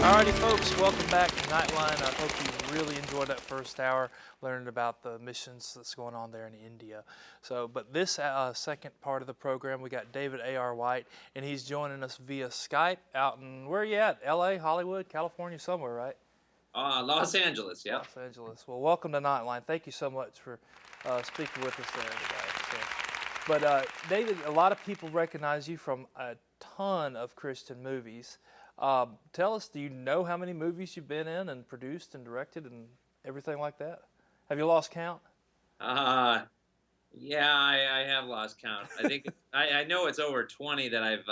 Alrighty, folks, welcome back to Nite Line. I hope you really enjoyed that first hour, learning about the missions that's going on there in India. But this second part of the program, we got David A.R. White, and he's joining us via Skype out in, where are you at? L.A., Hollywood, California, somewhere, right? Los Angeles, yeah. Los Angeles. Well, welcome to Nite Line. Thank you so much for speaking with us there today. David, a lot of people recognize you from a ton of Christian movies. Tell us, do you know how many movies you've been in and produced and directed and everything like that? Have you lost count? Uh, yeah, I have lost count. I think I know it's over 20 that I've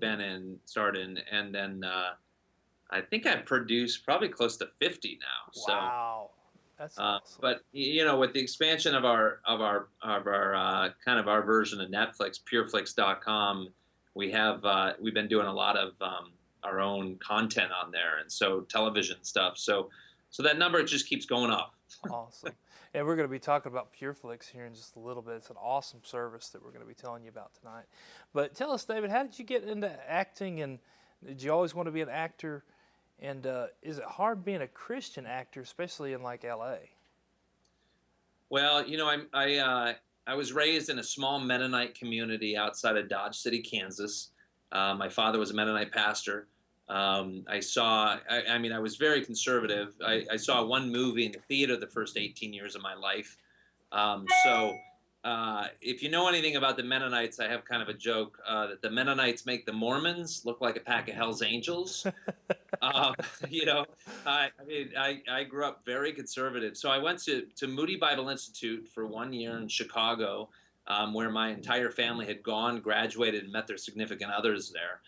been in, started in, and then I think I've produced probably close to 50 now. Wow, that's awesome. But with the expansion of our kind of our version of Netflix, pureflix.com, we've been doing a lot of our own content on there, and so television stuff. So that number just keeps going up. Awesome. And we're going to be talking about Pure Flix here in just a little bit. It's an awesome service that we're going to be telling you about tonight. But tell us, David, how did you get into acting, and did you always want to be an actor? And is it hard being a Christian actor, especially in like LA? Well, I was raised in a small Mennonite community outside of Dodge City, Kansas. My father was a Mennonite pastor. I was very conservative. I saw one movie in the theater the first 18 years of my life. If you know anything about the Mennonites, I have kind of a joke that the Mennonites make the Mormons look like a pack of Hell's Angels. Um, you know, I grew up very conservative. So I went to Moody Bible Institute for 1 year in Chicago, where my entire family had gone, graduated, and met their significant others there.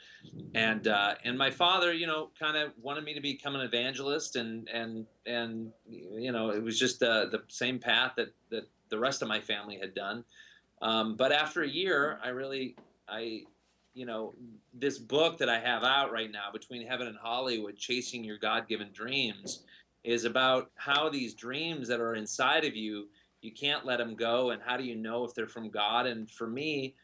And my father, kind of wanted me to become an evangelist, and it was just the same path that the rest of my family had done. But after a year, I this book that I have out right now, Between Heaven and Hollywood, Chasing Your God-Given Dreams, is about how these dreams that are inside of you, you can't let them go, and how do you know if they're from God? And for me,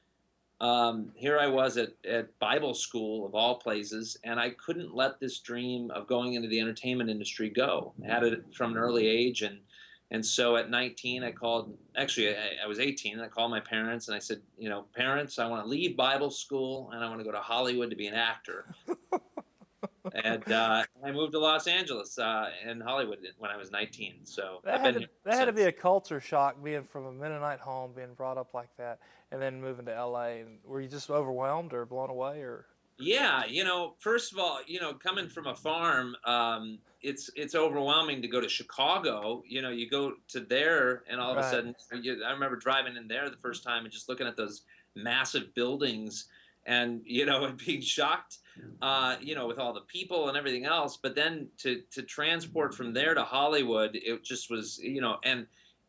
here I was at Bible school of all places, and I couldn't let this dream of going into the entertainment industry go. I had it from an early age, and so at 19, I was 18, and I called my parents and I said, parents, I want to leave Bible school and I want to go to Hollywood to be an actor. And I moved to Los Angeles and Hollywood when I was 19. So I've been here That had to be since. a culture shock, being from a Mennonite home, being brought up like that, and then moving to LA. And were you just overwhelmed or blown away, or? Yeah, first of all, coming from a farm, it's overwhelming to go to Chicago. You go to there, and all of a Right. sudden, I remember driving in there the first time and just looking at those massive buildings, and and being shocked, with all the people and everything else. But then to transport from there to Hollywood, it just was,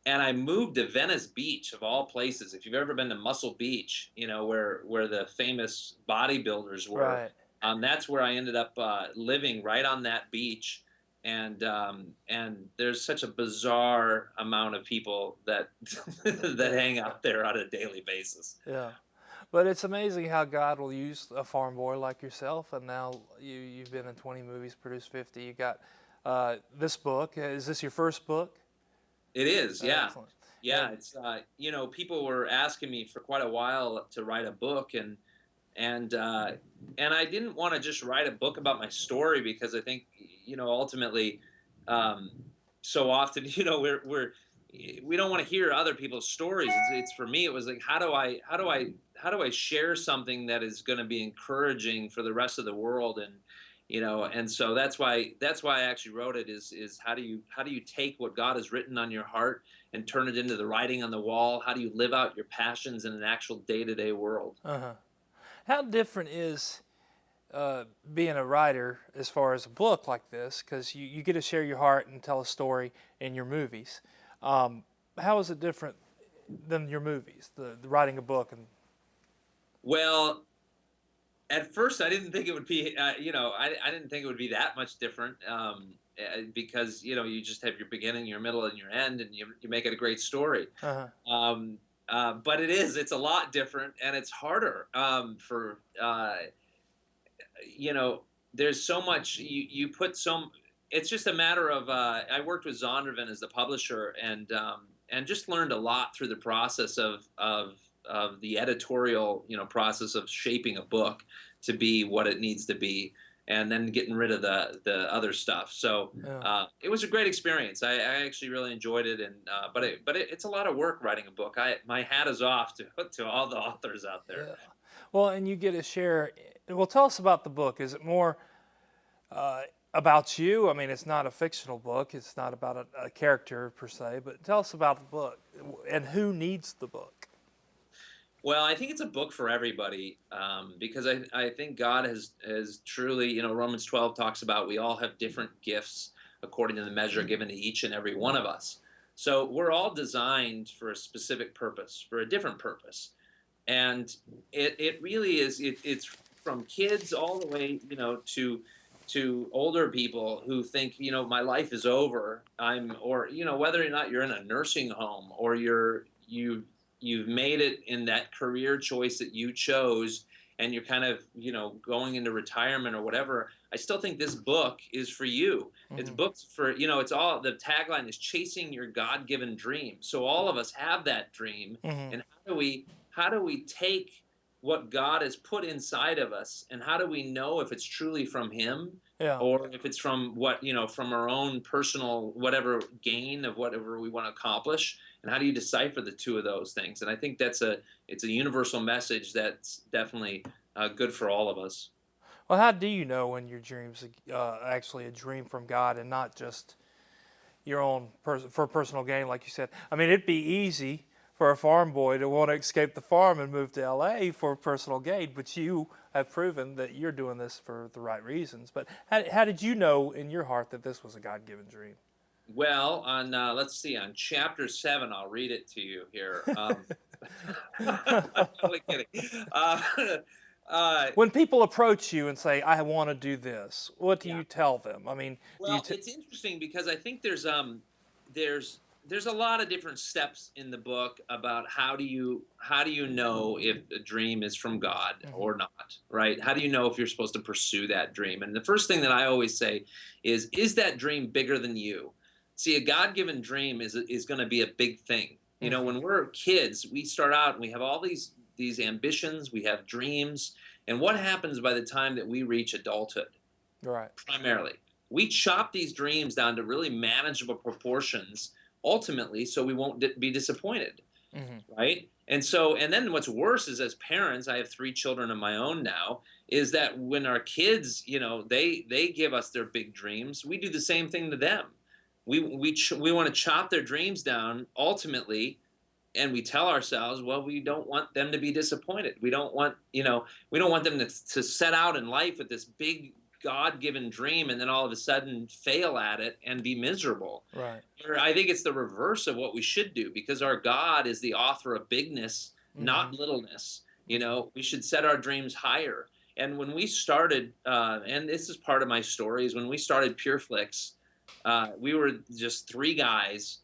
and I moved to Venice Beach of all places. If you've ever been to Muscle Beach, where the famous bodybuilders were, Right. that's where I ended up living, right on that beach. And there's such a bizarre amount of people that that hang out there on a daily basis. Yeah. But it's amazing how God will use a farm boy like yourself, and now you've been in 20 movies, produced 50. You got this book. Is this your first book? It is, yeah. Excellent. Yeah, And it's people were asking me for quite a while to write a book, and I didn't want to just write a book about my story, because I think ultimately, um, so often we don't want to hear other people's stories. It's for me, it was like, how do I share something that is going to be encouraging for the rest of the world? And so that's why I actually wrote it, is how do you take what God has written on your heart and turn it into the writing on the wall? How do you live out your passions in an actual day-to-day world? uh-huh. How different is being a writer as far as a book like this? Because you get to share your heart and tell a story in your movies. How is it different than your movies, the writing a book? And Well, at first I didn't think it would be, I didn't think it would be that much different, because you just have your beginning, your middle, and your end, and you make it a great story. uh-huh. Um, but it's a lot different, and it's harder, for you know there's so much you put some. It's just a matter of I worked with Zondervan as the publisher, and just learned a lot through the process of the editorial, process of shaping a book to be what it needs to be, and then getting rid of the other stuff. So Yeah. it was a great experience. I actually really enjoyed it, and it's a lot of work writing a book. My hat is off to all the authors out there. Yeah. Well, and you get to share. Well, tell us about the book. Is it more about you? I mean, it's not a fictional book. It's not about a character per se. But tell us about the book and who needs the book. Well, I think it's a book for everybody, because I think God has truly, Romans 12 talks about we all have different gifts according to the measure given to each and every one of us. So we're all designed for a specific purpose, for a different purpose. And it really is, it's from kids all the way, to older people who think, my life is over. Or, whether or not you're in a nursing home or you've made it in that career choice that you chose, and you're kind of, going into retirement or whatever. I still think this book is for you. It's books for, it's all, the tagline is chasing your God-given dream. So all of us have that dream. And how do we take what God has put inside of us, and how do we know if it's truly from him, Yeah. or if it's from from our own personal whatever gain of whatever we want to accomplish, and how do you decipher the two of those things? And I think it's a universal message that's definitely good for all of us. Well, how do you know when your dream's actually a dream from God and not just your own for personal gain, like you said? I mean, it'd be easy for a farm boy to want to escape the farm and move to L.A. for personal gain, but you have proven that you're doing this for the right reasons. But how did you know in your heart that this was a God-given dream? Well, on let's see, on chapter 7, I'll read it to you here. I'm totally kidding. When people approach you and say, "I want to do this," what do Yeah. you tell them? I mean, Well, it's interesting because I think there's a lot of different steps in the book about how do you know if a dream is from God or not, right? How do you know if you're supposed to pursue that dream? And the first thing that I always say is that dream bigger than you? See, a God-given dream is going to be a big thing. When we're kids, we start out and we have all these ambitions, we have dreams, and what happens by the time that we reach adulthood? Right. Primarily, we chop these dreams down to really manageable proportions, ultimately, so we won't be disappointed, right? And then what's worse is, as parents, I have 3 children of my own now, is that when our kids, they give us their big dreams, we do the same thing to them. We want to chop their dreams down ultimately, and we tell ourselves, well, we don't want them to be disappointed. We don't want them to set out in life with this big God-given dream and then all of a sudden fail at it and be miserable. Right. I think it's the reverse of what we should do, because our God is the author of bigness, not littleness. We should set our dreams higher. And when we started, and this is part of my story, is when we started Pure Flix, we were just 3 guys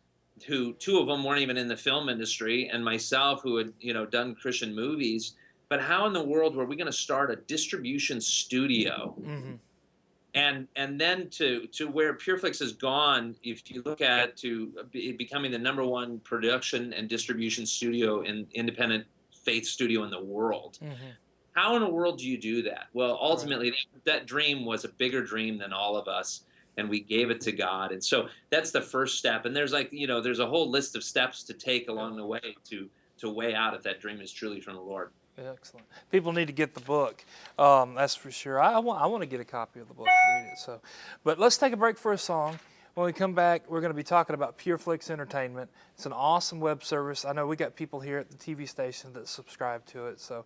who 2 of them weren't even in the film industry, and myself, who had done Christian movies. But how in the world were we going to start a distribution studio? And then to where Pure Flix has gone, if you look at becoming the #1 production and distribution studio in independent faith studio in the world. How in the world do you do that? Well, ultimately, that dream was a bigger dream than all of us, and we gave it to God. And so that's the first step. And there's there's a whole list of steps to take along the way to weigh out if that dream is truly from the Lord. Excellent. People need to get the book. That's for sure. I want to get a copy of the book and read it. So, but let's take a break for a song. When we come back, we're going to be talking about Pure Flix Entertainment. It's an awesome web service. I know we got people here at the TV station that subscribe to it. So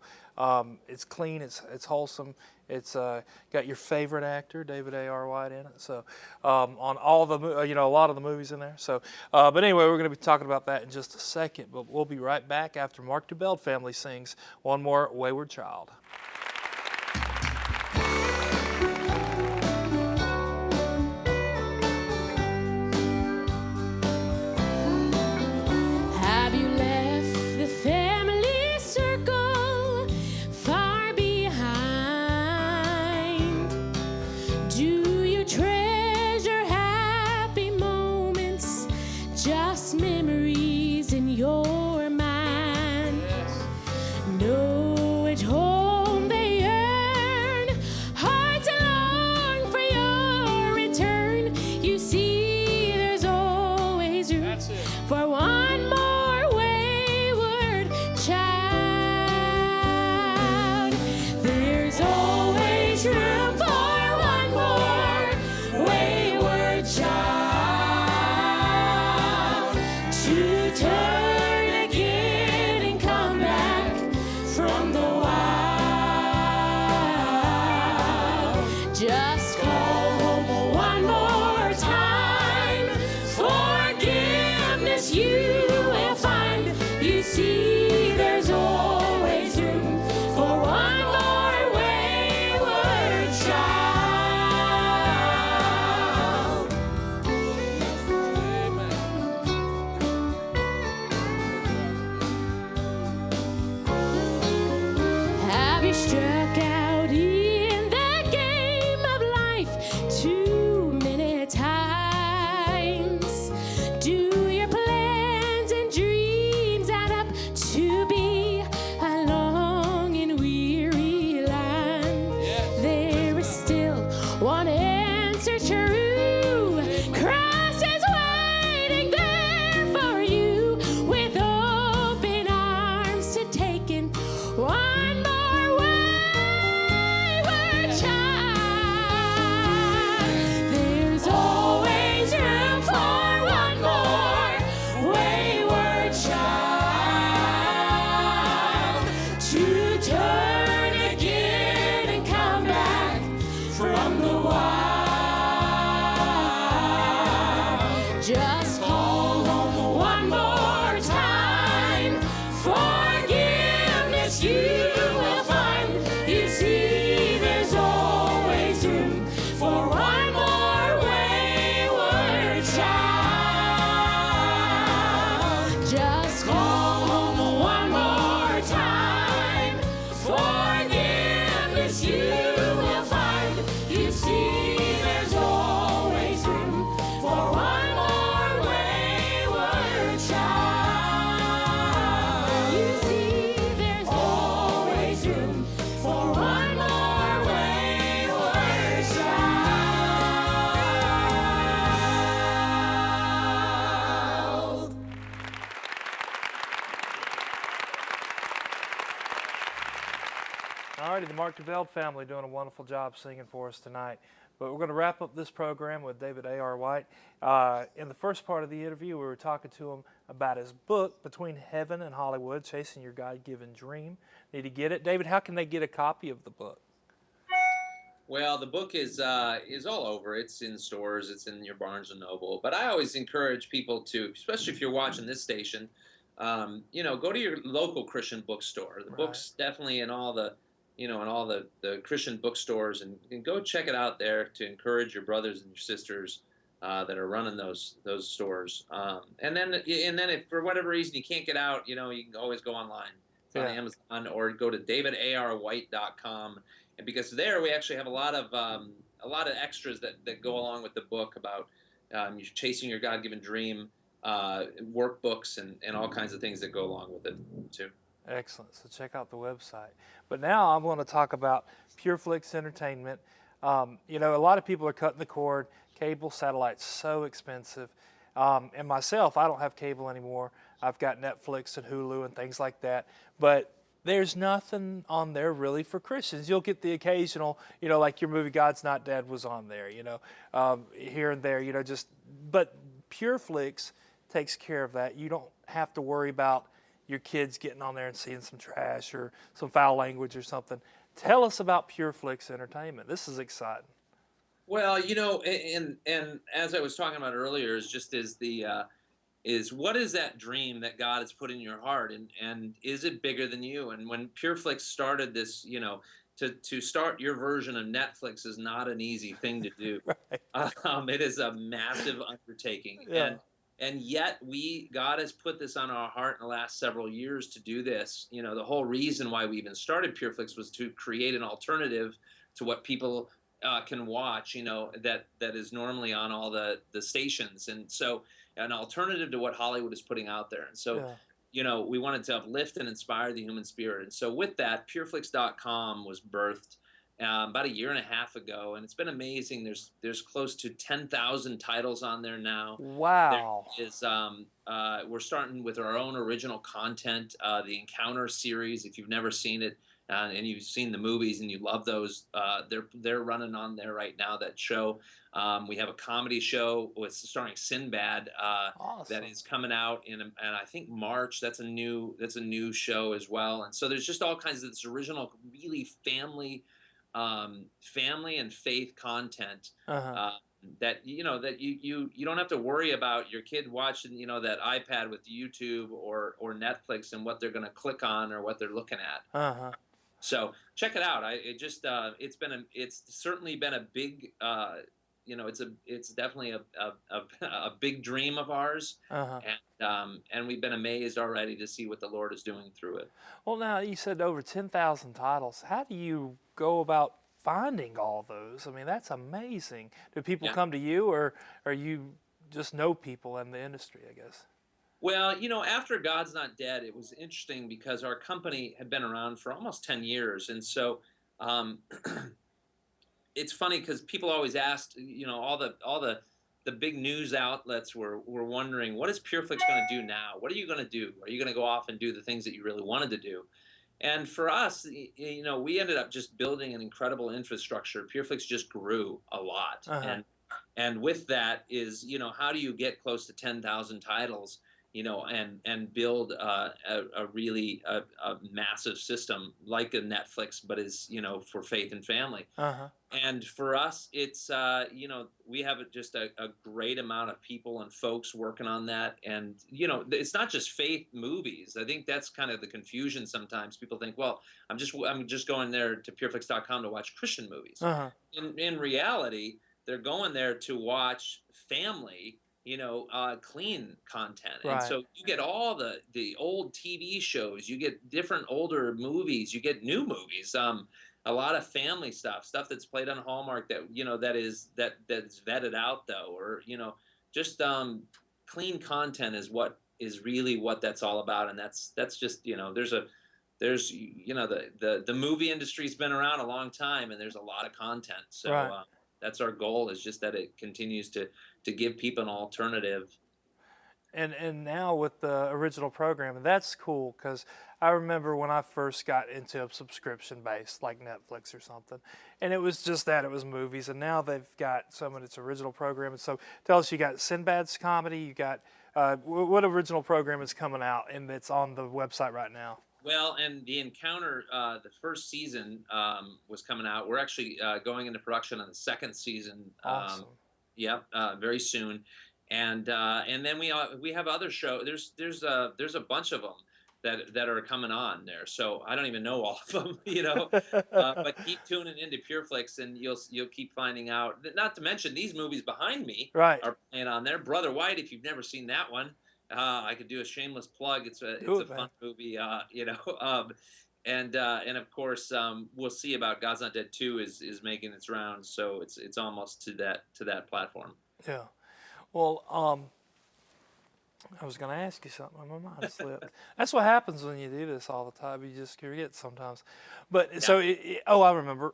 it's clean. It's wholesome. It's got your favorite actor, David A.R. White, in it. So on all the a lot of the movies in there. So but anyway, we're going to be talking about that in just a second. But we'll be right back after Mark Dubbeld Family sings one more Wayward Child. Mark Dubbeld Family doing a wonderful job singing for us tonight. But we're going to wrap up this program with David A.R. White. In the first part of the interview, we were talking to him about his book, Between Heaven and Hollywood, Chasing Your God-Given Dream. Need to get it? David, how can they get a copy of the book? Well, the book is all over. It's in stores. It's in your Barnes and Noble. But I always encourage people to, especially if you're watching this station, go to your local Christian bookstore. The Right. book's definitely in all the, in all the Christian bookstores, and go check it out there to encourage your brothers and your sisters that are running those stores. And then if for whatever reason you can't get out, you can always go online. It's on Yeah. Amazon, or go to davidarwhite.com. And because there we actually have a lot of extras that go along with the book about chasing your God-given dream, workbooks, and all kinds of things that go along with it too. Excellent. So check out the website. But now I'm going to talk about Pure Flix Entertainment. A lot of people are cutting the cord. Cable, satellite's so expensive. And myself, I don't have cable anymore. I've got Netflix and Hulu and things like that. But there's nothing on there really for Christians. You'll get the occasional, like your movie God's Not Dead was on there, here and there, but Pure Flix takes care of that. You don't have to worry about your kids getting on there and seeing some trash or some foul language or something. Tell us about Pure Flix Entertainment. This is exciting. Well, and as I was talking about earlier, is what is that dream that God has put in your heart, and is it bigger than you? And when PureFlix started this, to start your version of Netflix is not an easy thing to do. Right. It is a massive undertaking, Yeah. and yet God has put this on our heart in the last several years to do this. The whole reason why we even started PureFlix was to create an alternative to what people can watch, that is normally on all the stations, and so an alternative to what Hollywood is putting out there. And so, Yeah. we wanted to uplift and inspire the human spirit. And so with that, pureflix.com was birthed about a year and a half ago, and it's been amazing. There's close to 10,000 titles on there now. Wow. There is we're starting with our own original content, the Encounter series. If you've never seen it, and you've seen the movies and you love those, they're running on there right now. That show. We have a comedy show starring Sinbad Awesome. that is coming out and I think March. That's a new show as well. And so there's just all kinds of this original, really family and faith content. Uh-huh. That you don't have to worry about your kid watching that iPad with YouTube or Netflix and what they're going to click on or what they're looking at. Uh-huh. So check it out. It's certainly been a big it's definitely a big dream of ours, Uh-huh. and we've been amazed already to see what the Lord is doing through it. Well, now you said over 10,000 titles. How do you go about finding all those? I mean, that's amazing. Do people Yeah. come to you, or you just know people in the industry, I guess? Well, after God's Not Dead, it was interesting because our company had been around for almost 10 years. And so um, it's funny because people always asked, all the big news outlets were wondering, what is PureFlix going to do now? What are you going to do? Are you going to go off and do the things that you really wanted to do? And for us, we ended up just building an incredible infrastructure. PureFlix just grew a lot. Uh-huh. And with that is, how do you get close to 10,000 titles? And build a really massive system like a Netflix, but is for faith and family. Uh-huh. And for us, it's we have just a great amount of people and folks working on that. And it's not just faith movies. I think that's kind of the confusion sometimes. People think, well, I'm just going there to pureflix.com to watch Christian movies. Uh-huh. In reality, they're going there to watch family, clean content. And Right. so you get all the old TV shows, you get different older movies, you get new movies, a lot of family stuff that's played on Hallmark that's vetted out though, or just clean content is really what that's all about. And that's just there's the movie industry's been around a long time, and there's a lot of content. So Right. that's our goal, is just that it continues to give people an alternative. And now with the original programming, that's cool because I remember when I first got into a subscription based like Netflix or something, and it was just that it was movies, and now they've got some of its original programming. So tell us, you got Sinbad's comedy, you got what original program is coming out and that's on the website right now? Well, and the Encounter, the first season was coming out. We're actually going into production on the second season. Awesome. Yep, very soon. And then we have other show. There's a bunch of them that are coming on there. So I don't even know all of them, you know. But keep tuning into PureFlix, and you'll keep finding out. Not to mention these movies behind me Right. are playing on there. Brother White, if you've never seen that one, I could do a shameless plug. Do It's a it, man. fun movie, you know. And of course, we'll see about God's Not Dead 2 is making its rounds, so it's almost to that platform. Yeah. Well, I was going to ask you something. My mind slipped. That's what happens when you do this all the time. You just forget sometimes. But Yeah. so, oh, I remember.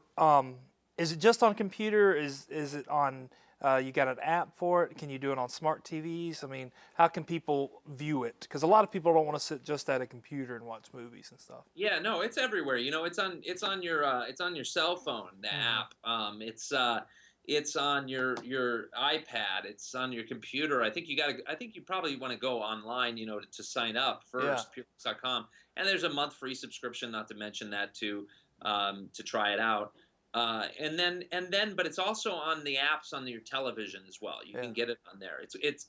Is it just on computer? Is it on? You got an app for it? Can you do it on smart TVs? I mean, how can people view it? Because a lot of people don't want to sit just at a computer and watch movies and stuff. Yeah, no, it's everywhere. You know, it's on your cell phone, the Hmm. app. It's on your iPad. It's on your computer. I think you probably want to go online, you know, to sign up Yeah. first, pureflix.com. And there's a month free subscription, not to mention that to try it out. But it's also on the apps on your television as well. You Yeah. can get it on there. It's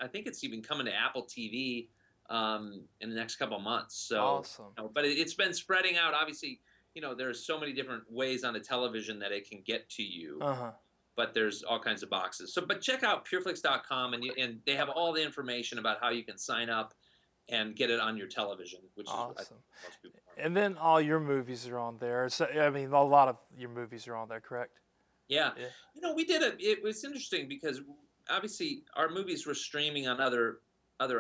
I think it's even coming to Apple TV in the next couple of months. So, Awesome. but it's been spreading out. Obviously, you know, there's so many different ways on the television that it can get to you, Uh huh. but there's all kinds of boxes. So, but check out pureflix.com, and they have all the information about how you can sign up and get it on your television, which is I think Awesome. most people want. And then all your movies are on there. So, I mean, a lot of your movies are on there, correct? Yeah, Yeah. you know, it was interesting because obviously our movies were streaming on other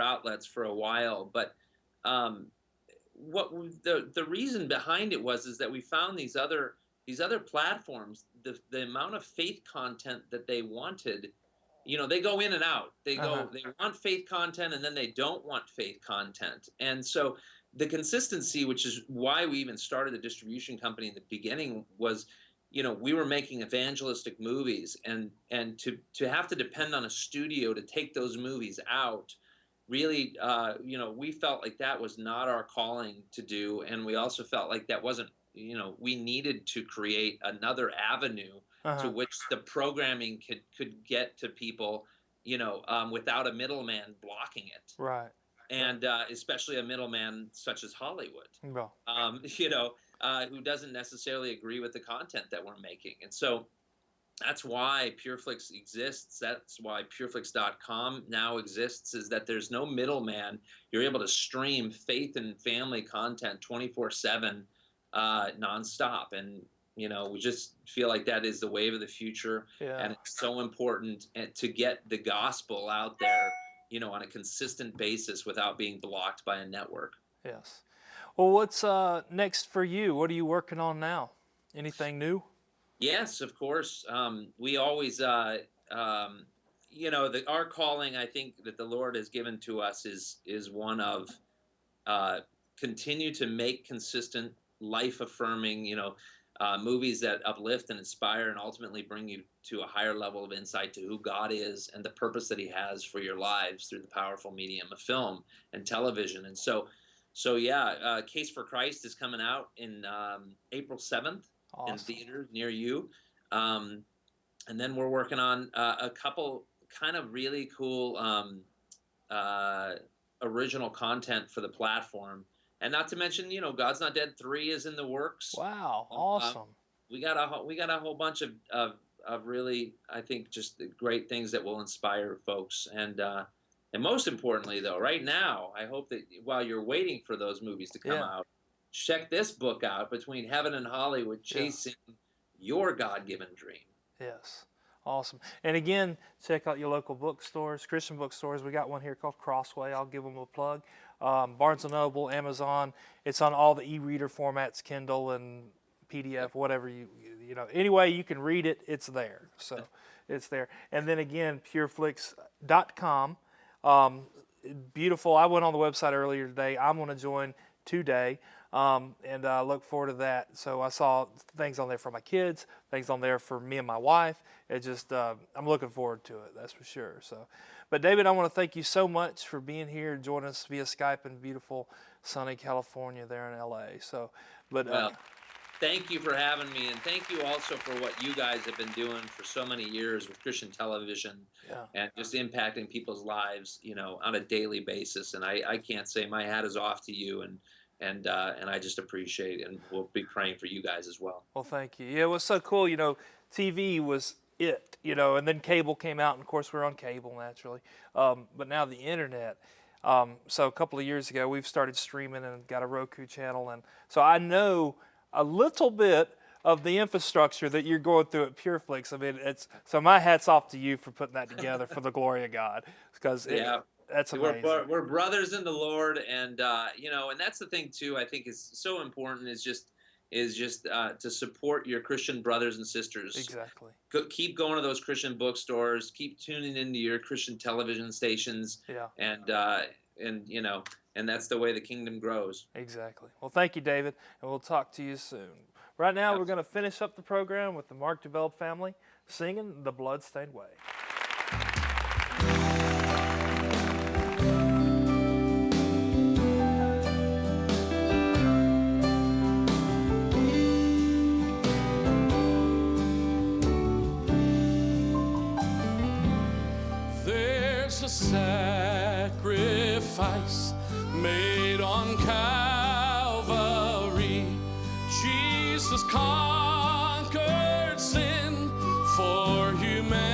outlets for a while, but um, the reason behind it was is that we found these other platforms, the amount of faith content that they wanted, you know, they go in and out. Uh huh. They want faith content, and then they don't want faith content. And so the consistency, which is why we even started the distribution company in the beginning, was, you know, we were making evangelistic movies, and to have to depend on a studio to take those movies out, really, you know, we felt like that was not our calling to do, and we also felt like that wasn't, you know, we needed to create another avenue Uh to huh. which the programming could get to people, you know, without a middleman blocking it, Right. Right. and especially a middleman such as Hollywood, Well. you know, who doesn't necessarily agree with the content that we're making. And so that's why PureFlix exists. That's why PureFlix.com now exists, is that there's no middleman. You're able to stream faith and family content 24/7, nonstop. And, you know, we just feel like that is the wave of the future. Yeah. And it's so important to get the gospel out there, you know, on a consistent basis without being blocked by a network. Yes. Well, what's next for you? What are you working on now? Anything new? Yes, of course. We always, you know, our calling. I think that the Lord has given to us is one of uh, continue to make consistent, life affirming, you know, movies that uplift and inspire, and ultimately bring you to a higher level of insight to who God is and the purpose that He has for your lives through the powerful medium of film and television. And so yeah, Case for Christ is coming out in April 7th in Awesome. theaters near you. Um, and then we're working on a couple kind of really cool uh, original content for the platform. And not to mention, you know, God's Not Dead 3 is in the works. Wow. Um, um, Awesome. we got a whole bunch of really, I think, just the great things that will inspire folks. And most importantly, though, right now, I hope that while you're waiting for those movies to come Yeah. out, check this book out, Between Heaven and Hollywood: Yeah. Chasing Your God-Given Dream. Yes. Awesome. And again, check out your local bookstores, Christian bookstores. We got one here called Crossway. I'll give them a plug. Barnes and Noble, Amazon. It's on all the e-reader formats, Kindle and PDF, whatever you know. Anyway, you can read it. It's there. So it's there. And then again, pureflix.com. Um, beautiful. I went on the website earlier today. I'm going to join today, and I look forward to that. So I saw things on there for my kids, things on there for me and my wife. It just, I'm looking forward to it, that's for sure. So, but David, I want to thank you so much for being here and joining us via Skype in beautiful sunny California there in LA. So, but Well, thank you for having me, and thank you also for what you guys have been doing for so many years with Christian television and just impacting people's lives, on a daily basis. And I can't say my hat is off to you, and I just appreciate it, and we'll be praying for you guys as well. Well, thank you. Yeah, it was so cool. TV was it, and then cable came out, and of course we're on cable naturally. But now the internet. So a couple of years ago, we've started streaming and got a Roku channel, and so I know a little bit of the infrastructure that you're going through at Pure Flix. I mean, so my hat's off to you for putting that together for the glory of God, because that's amazing. We're brothers in the Lord, and and that's the thing too. I think is so important is just to support your Christian brothers and sisters. Exactly. Keep going to those Christian bookstores. Keep tuning into your Christian television stations. Yeah. And that's the way the kingdom grows. Exactly. Well, thank you, David, and we'll talk to you soon. Right now, we're going to finish up the program with the Mark Dubbeld Family singing "The Bloodstained Way." There's a sacrifice made on Calvary. Jesus conquered sin for humanity.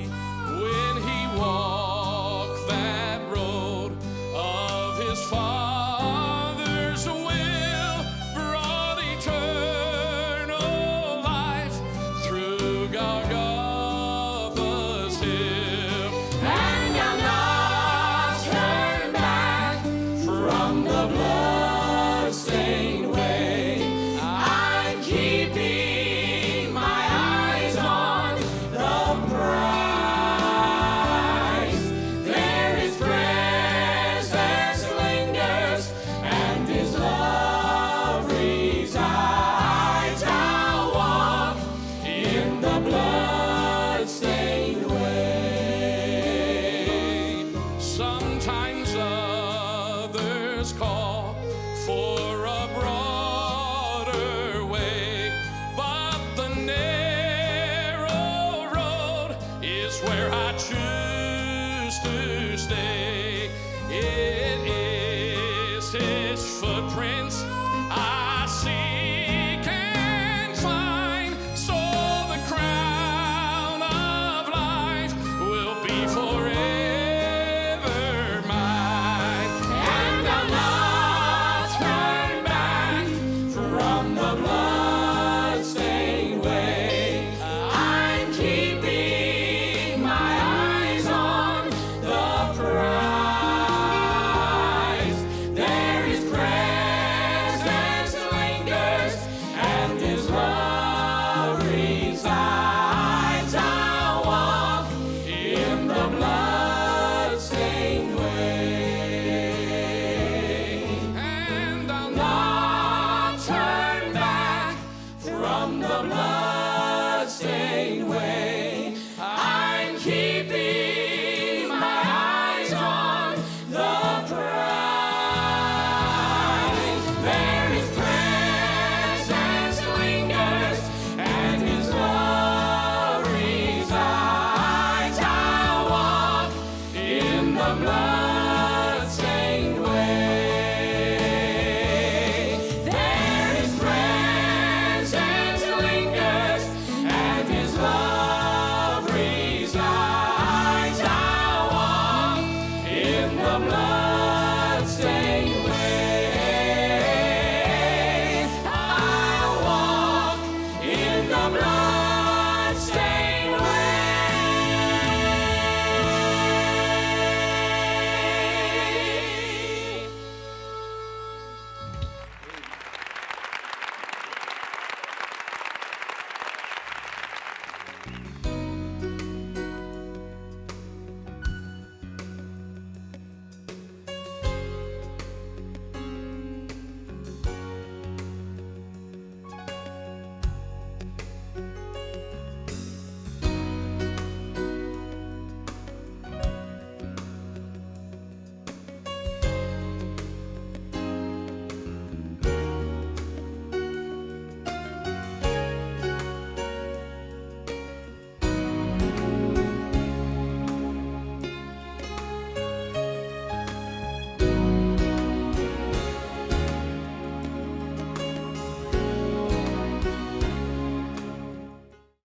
When he walked that road of his Father's will, brought eternal life through Golgotha's hill. And I'll not turn back from the blood-stained way. I'm keeping my eyes on the prize. There his presence lingers, and his love resides. I'll walk in the blood-stained way. Sometimes others call for a broader way, but the narrow road is where I choose to stay.